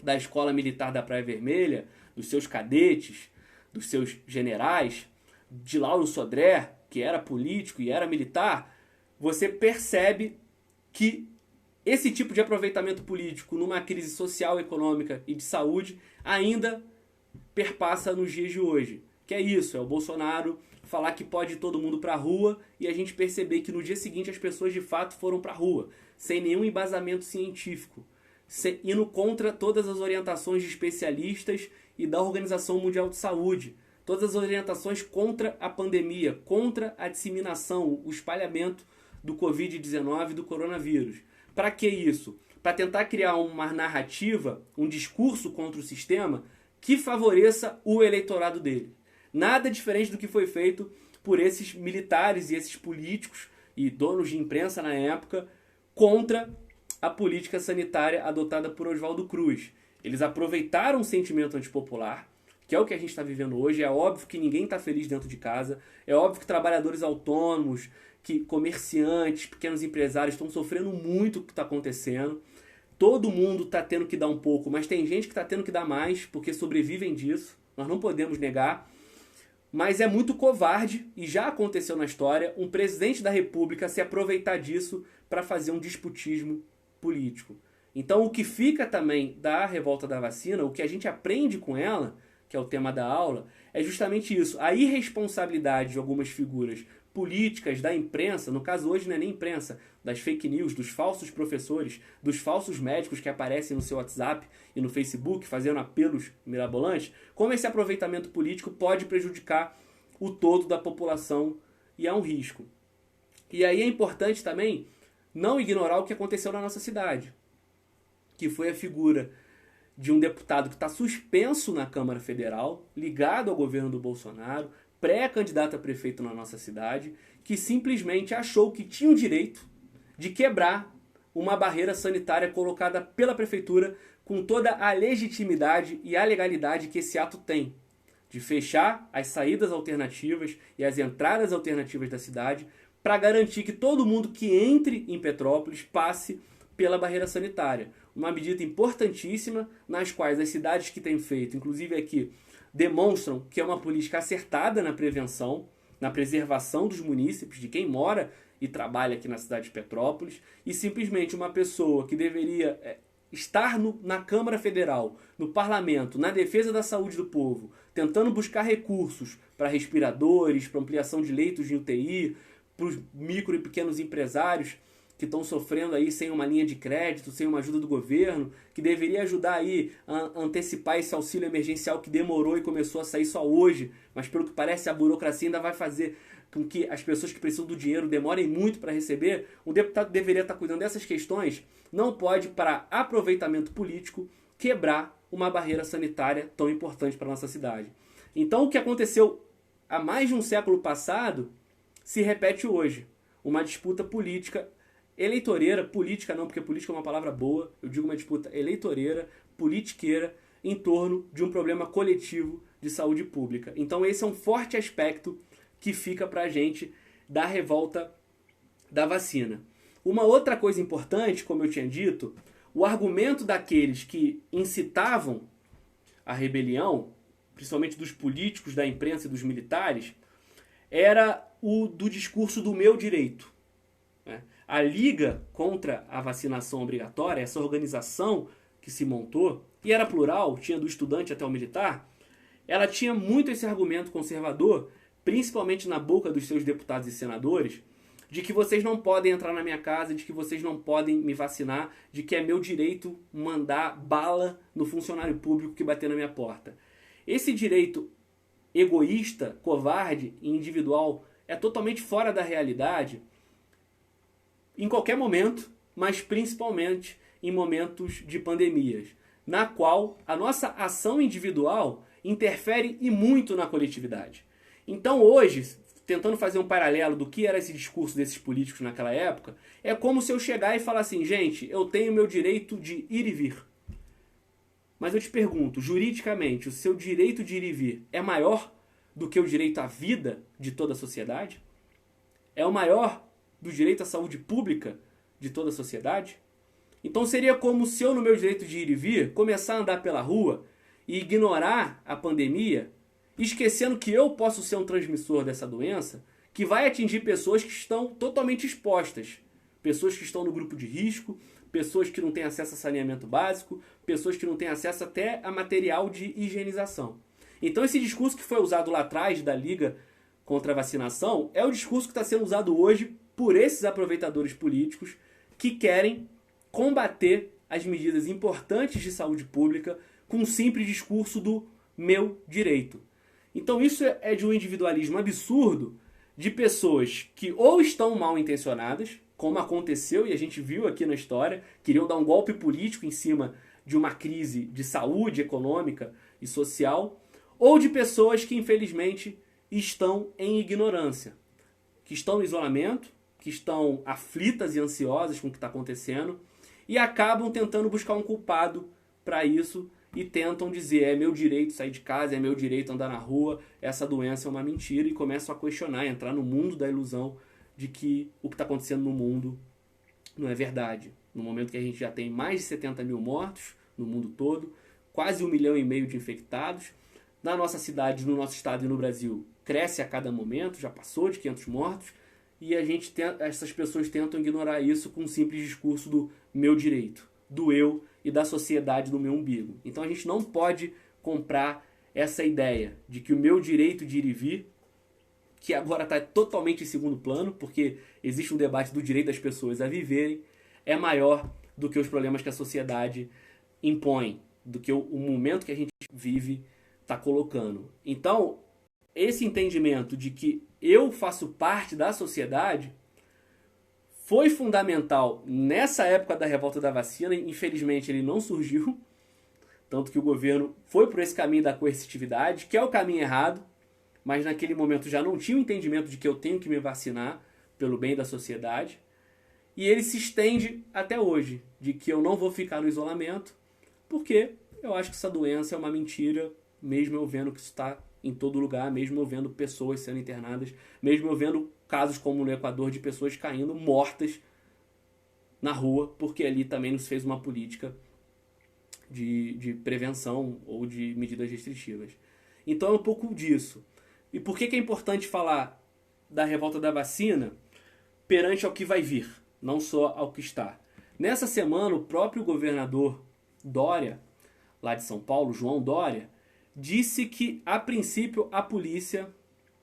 da Escola Militar da Praia Vermelha, dos seus cadetes, dos seus generais, de Lauro Sodré, que era político e era militar, você percebe que esse tipo de aproveitamento político numa crise social, econômica e de saúde ainda perpassa nos dias de hoje. Que é isso, é o Bolsonaro falar que pode ir todo mundo para a rua e a gente perceber que no dia seguinte as pessoas de fato foram para a rua, sem nenhum embasamento científico, indo contra todas as orientações de especialistas e da Organização Mundial de Saúde, todas as orientações contra a pandemia, contra a disseminação, o espalhamento do Covid-19 e do coronavírus. Para que isso? Para tentar criar uma narrativa, um discurso contra o sistema que favoreça o eleitorado dele. Nada diferente do que foi feito por esses militares e esses políticos e donos de imprensa na época contra a política sanitária adotada por Oswaldo Cruz. Eles aproveitaram o sentimento antipopular, que é o que a gente está vivendo hoje. É óbvio que ninguém está feliz dentro de casa. É óbvio que trabalhadores autônomos, que comerciantes, pequenos empresários estão sofrendo muito o que está acontecendo. Todo mundo está tendo que dar um pouco, mas tem gente que está tendo que dar mais, porque sobrevivem disso. Nós não podemos negar. Mas é muito covarde, e já aconteceu na história, um presidente da República se aproveitar disso para fazer um disputismo político. Então o que fica também da revolta da vacina, o que a gente aprende com ela, que é o tema da aula, é justamente isso. A irresponsabilidade de algumas figuras políticas da imprensa, no caso hoje não é nem imprensa, das fake news, dos falsos professores, dos falsos médicos que aparecem no seu WhatsApp e no Facebook fazendo apelos mirabolantes, como esse aproveitamento político pode prejudicar o todo da população e é um risco. E aí é importante também não ignorar o que aconteceu na nossa cidade, que foi a figura de um deputado que está suspenso na Câmara Federal, ligado ao governo do Bolsonaro, pré-candidato a prefeito na nossa cidade, que simplesmente achou que tinha o direito de quebrar uma barreira sanitária colocada pela prefeitura com toda a legitimidade e a legalidade que esse ato tem, de fechar as saídas alternativas e as entradas alternativas da cidade para garantir que todo mundo que entre em Petrópolis passe pela barreira sanitária. Uma medida importantíssima nas quais as cidades que têm feito, inclusive aqui, demonstram que é uma política acertada na prevenção, na preservação dos munícipes, de quem mora e trabalha aqui na cidade de Petrópolis, e simplesmente uma pessoa que deveria estar na Câmara Federal, no Parlamento, na defesa da saúde do povo, tentando buscar recursos para respiradores, para ampliação de leitos de UTI, para os micro e pequenos empresários que estão sofrendo aí sem uma linha de crédito, sem uma ajuda do governo, que deveria ajudar aí a antecipar esse auxílio emergencial que demorou e começou a sair só hoje, mas pelo que parece a burocracia ainda vai fazer com que as pessoas que precisam do dinheiro demorem muito para receber. O deputado deveria estar cuidando dessas questões, não pode, para aproveitamento político, quebrar uma barreira sanitária tão importante para a nossa cidade. Então o que aconteceu há mais de um século passado se repete hoje. Uma disputa política eleitoreira, política não, porque política é uma palavra boa, eu digo uma disputa eleitoreira, politiqueira, em torno de um problema coletivo de saúde pública. Então esse é um forte aspecto que fica pra gente da revolta da vacina. Uma outra coisa importante, como eu tinha dito, o argumento daqueles que incitavam a rebelião, principalmente dos políticos, da imprensa e dos militares, era o do discurso do meu direito. A Liga contra a Vacinação Obrigatória, essa organização que se montou, e era plural, tinha do estudante até o militar, ela tinha muito esse argumento conservador, principalmente na boca dos seus deputados e senadores, de que vocês não podem entrar na minha casa, de que vocês não podem me vacinar, de que é meu direito mandar bala no funcionário público que bater na minha porta. Esse direito egoísta, covarde e individual é totalmente fora da realidade em qualquer momento, mas principalmente em momentos de pandemias, na qual a nossa ação individual interfere e muito na coletividade. Então hoje, tentando fazer um paralelo do que era esse discurso desses políticos naquela época, é como se eu chegar e falar assim, gente, eu tenho meu direito de ir e vir. Mas eu te pergunto, juridicamente, o seu direito de ir e vir é maior do que o direito à vida de toda a sociedade? É o maior do direito à saúde pública de toda a sociedade? Então seria como se eu, no meu direito de ir e vir, começar a andar pela rua e ignorar a pandemia, esquecendo que eu posso ser um transmissor dessa doença, que vai atingir pessoas que estão totalmente expostas. Pessoas que estão no grupo de risco, pessoas que não têm acesso a saneamento básico, pessoas que não têm acesso até a material de higienização. Então esse discurso que foi usado lá atrás da Liga contra a Vacinação é o discurso que está sendo usado hoje por esses aproveitadores políticos que querem combater as medidas importantes de saúde pública com um simples discurso do meu direito. Então isso é de um individualismo absurdo de pessoas que ou estão mal intencionadas, como aconteceu e a gente viu aqui na história, queriam dar um golpe político em cima de uma crise de saúde econômica e social, ou de pessoas que infelizmente estão em ignorância, que estão no isolamento, que estão aflitas e ansiosas com o que está acontecendo e acabam tentando buscar um culpado para isso e tentam dizer, é meu direito sair de casa, é meu direito andar na rua, essa doença é uma mentira, e começam a questionar, entrar no mundo da ilusão de que o que está acontecendo no mundo não é verdade. No momento que a gente já tem mais de 70 mil mortos no mundo todo, quase 1,5 milhão de infectados, na nossa cidade, no nosso estado e no Brasil, cresce a cada momento, já passou de 500 mortos, e essas pessoas tentam ignorar isso com um simples discurso do meu direito, do eu e da sociedade do meu umbigo. Então a gente não pode comprar essa ideia de que o meu direito de ir e vir, que agora está totalmente em segundo plano, porque existe um debate do direito das pessoas a viverem, é maior do que os problemas que a sociedade impõe, do que o momento que a gente vive está colocando. Então, esse entendimento de que eu faço parte da sociedade foi fundamental nessa época da revolta da vacina. Infelizmente ele não surgiu, tanto que o governo foi por esse caminho da coercitividade, que é o caminho errado, mas naquele momento já não tinha o entendimento de que eu tenho que me vacinar pelo bem da sociedade, e ele se estende até hoje, de que eu não vou ficar no isolamento, porque eu acho que essa doença é uma mentira, mesmo eu vendo que isso está em todo lugar, mesmo eu vendo pessoas sendo internadas, mesmo eu vendo casos como no Equador de pessoas caindo mortas na rua, porque ali também não se fez uma política de prevenção ou de medidas restritivas. Então é um pouco disso. E por que é importante falar da revolta da vacina perante ao que vai vir, não só ao que está? Nessa semana, o próprio governador Dória, lá de São Paulo, João Dória, disse que, a princípio, a polícia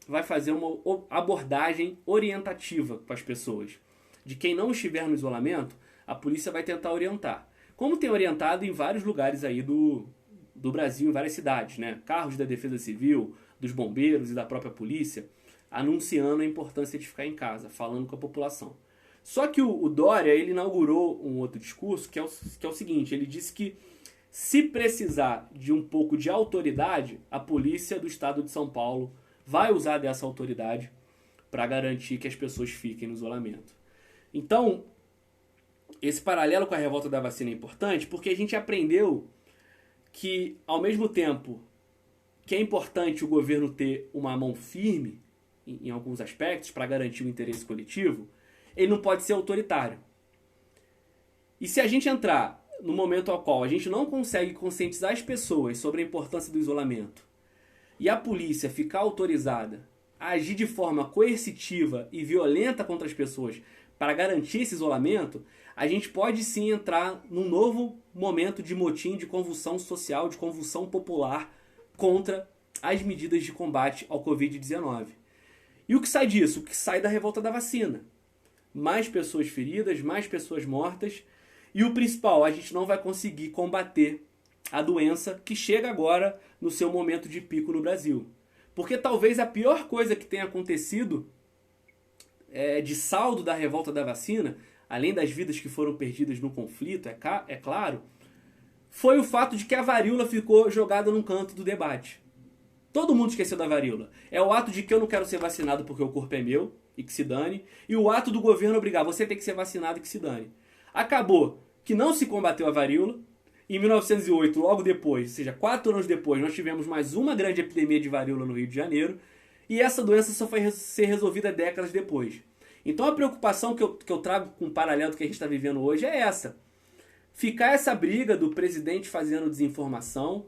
vai fazer uma abordagem orientativa com as pessoas. De quem não estiver no isolamento, a polícia vai tentar orientar. Como tem orientado em vários lugares aí do Brasil, em várias cidades, né? Carros da Defesa Civil, dos bombeiros e da própria polícia, anunciando a importância de ficar em casa, falando com a população. Só que o Dória, ele inaugurou um outro discurso que é o seguinte, ele disse que se precisar de um pouco de autoridade, a polícia do estado de São Paulo vai usar dessa autoridade para garantir que as pessoas fiquem no isolamento. Então, esse paralelo com a revolta da vacina é importante porque a gente aprendeu que, ao mesmo tempo que é importante o governo ter uma mão firme em alguns aspectos para garantir o interesse coletivo, ele não pode ser autoritário. E se a gente entrar no momento ao qual a gente não consegue conscientizar as pessoas sobre a importância do isolamento, e a polícia ficar autorizada a agir de forma coercitiva e violenta contra as pessoas para garantir esse isolamento, a gente pode sim entrar num novo momento de motim, de convulsão social, de convulsão popular contra as medidas de combate ao Covid-19. E o que sai disso? O que sai da revolta da vacina? Mais pessoas feridas, mais pessoas mortas, e o principal, a gente não vai conseguir combater a doença que chega agora no seu momento de pico no Brasil. Porque talvez a pior coisa que tenha acontecido de saldo da revolta da vacina, além das vidas que foram perdidas no conflito, é claro, foi o fato de que a varíola ficou jogada num canto do debate. Todo mundo esqueceu da varíola. É o ato de que eu não quero ser vacinado porque o corpo é meu e que se dane, e o ato do governo obrigar você tem que ser vacinado e que se dane. Acabou que não se combateu a varíola. Em 1908, logo depois, ou seja, 4 anos depois, nós tivemos mais uma grande epidemia de varíola no Rio de Janeiro, e essa doença só foi ser resolvida décadas depois. Então a preocupação que eu trago com o paralelo do que a gente está vivendo hoje é essa. Ficar essa briga do presidente fazendo desinformação,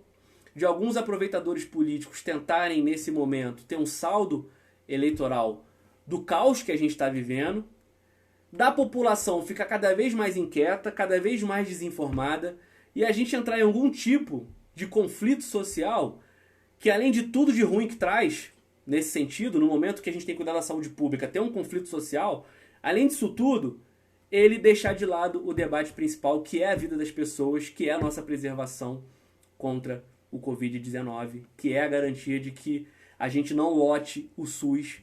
de alguns aproveitadores políticos tentarem, nesse momento, ter um saldo eleitoral do caos que a gente está vivendo, da população ficar cada vez mais inquieta, cada vez mais desinformada, e a gente entrar em algum tipo de conflito social que, além de tudo de ruim que traz, nesse sentido, no momento que a gente tem que cuidar da saúde pública, ter um conflito social, além disso tudo, ele deixar de lado o debate principal, que é a vida das pessoas, que é a nossa preservação contra o Covid-19, que é a garantia de que a gente não lote o SUS,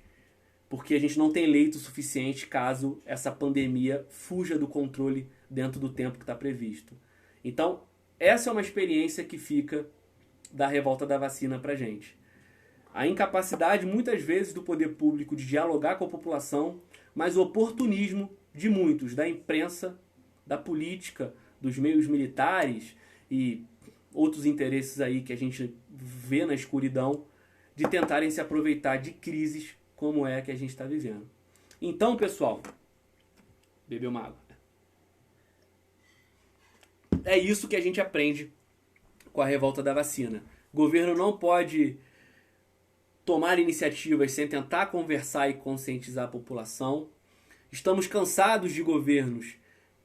porque a gente não tem leito suficiente caso essa pandemia fuja do controle dentro do tempo que está previsto. Então, essa é uma experiência que fica da revolta da vacina pra gente. A incapacidade, muitas vezes, do poder público de dialogar com a população, mas o oportunismo de muitos, da imprensa, da política, dos meios militares e outros interesses aí que a gente vê na escuridão, de tentarem se aproveitar de crises como é que a gente está vivendo. Então, pessoal, bebeu uma água. É isso que a gente aprende com a revolta da vacina. O governo não pode tomar iniciativas sem tentar conversar e conscientizar a população. Estamos cansados de governos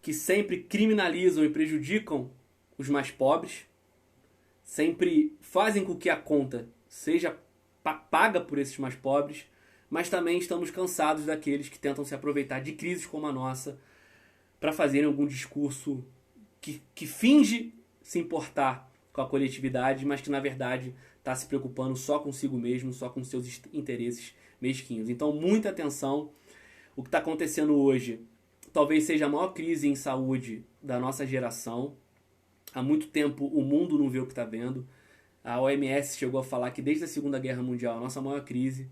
que sempre criminalizam e prejudicam os mais pobres, sempre fazem com que a conta seja paga por esses mais pobres, mas também estamos cansados daqueles que tentam se aproveitar de crises como a nossa para fazerem algum discurso que finge se importar com a coletividade, mas que na verdade está se preocupando só consigo mesmo, só com seus interesses mesquinhos. Então, muita atenção. O que está acontecendo hoje talvez seja a maior crise em saúde da nossa geração. Há muito tempo o mundo não vê o que está vendo. A OMS chegou a falar que desde a Segunda Guerra Mundial é a nossa maior crise.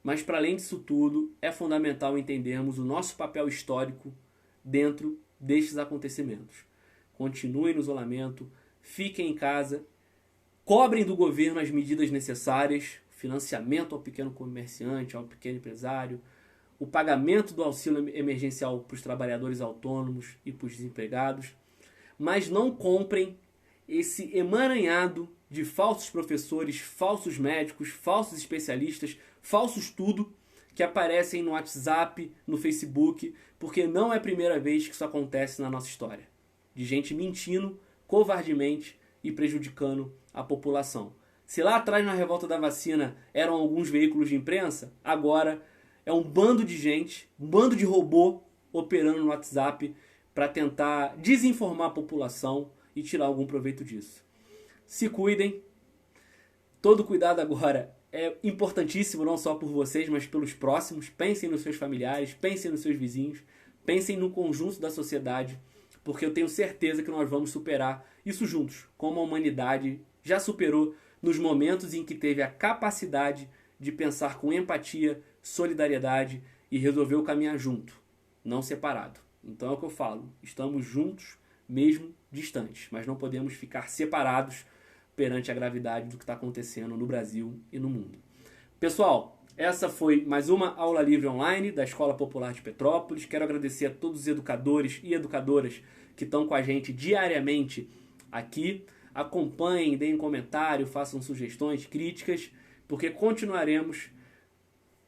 Mas, para além disso tudo, é fundamental entendermos o nosso papel histórico dentro destes acontecimentos. Continuem no isolamento, fiquem em casa, cobrem do governo as medidas necessárias, financiamento ao pequeno comerciante, ao pequeno empresário, o pagamento do auxílio emergencial para os trabalhadores autônomos e para os desempregados, mas não comprem esse emaranhado de falsos professores, falsos médicos, falsos especialistas, falsos tudo, que aparecem no WhatsApp, no Facebook, porque não é a primeira vez que isso acontece na nossa história. De gente mentindo covardemente e prejudicando a população. Se lá atrás, na revolta da vacina, eram alguns veículos de imprensa, agora é um bando de gente, um bando de robô operando no WhatsApp para tentar desinformar a população e tirar algum proveito disso. Se cuidem. Todo cuidado agora é importantíssimo, não só por vocês, mas pelos próximos. Pensem nos seus familiares, pensem nos seus vizinhos, pensem no conjunto da sociedade, porque eu tenho certeza que nós vamos superar isso juntos, como a humanidade já superou nos momentos em que teve a capacidade de pensar com empatia, solidariedade e resolveu caminhar junto, não separado. Então é o que eu falo, estamos juntos, mesmo distantes, mas não podemos ficar separados perante a gravidade do que está acontecendo no Brasil e no mundo. Pessoal, essa foi mais uma aula livre online da Escola Popular de Petrópolis. Quero agradecer a todos os educadores e educadoras que estão com a gente diariamente aqui. Acompanhem, deem comentário, façam sugestões, críticas. porque continuaremos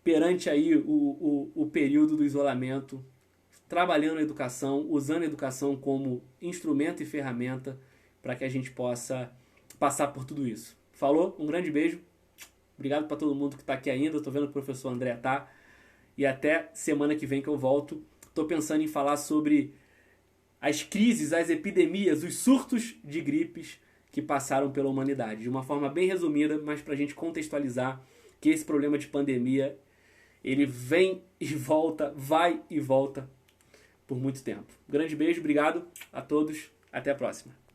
perante aí o período do isolamento, trabalhando a educação, usando a educação como instrumento e ferramenta para que a gente possa passar por tudo isso. Falou? Um grande beijo. Obrigado para todo mundo que está aqui ainda. Estou vendo que o professor André tá. E até semana que vem que eu volto. Estou pensando em falar sobre as crises, as epidemias, os surtos de gripes que passaram pela humanidade. De uma forma bem resumida, mas para a gente contextualizar que esse problema de pandemia, ele vem e volta, vai e volta por muito tempo. Um grande beijo, obrigado a todos. Até a próxima.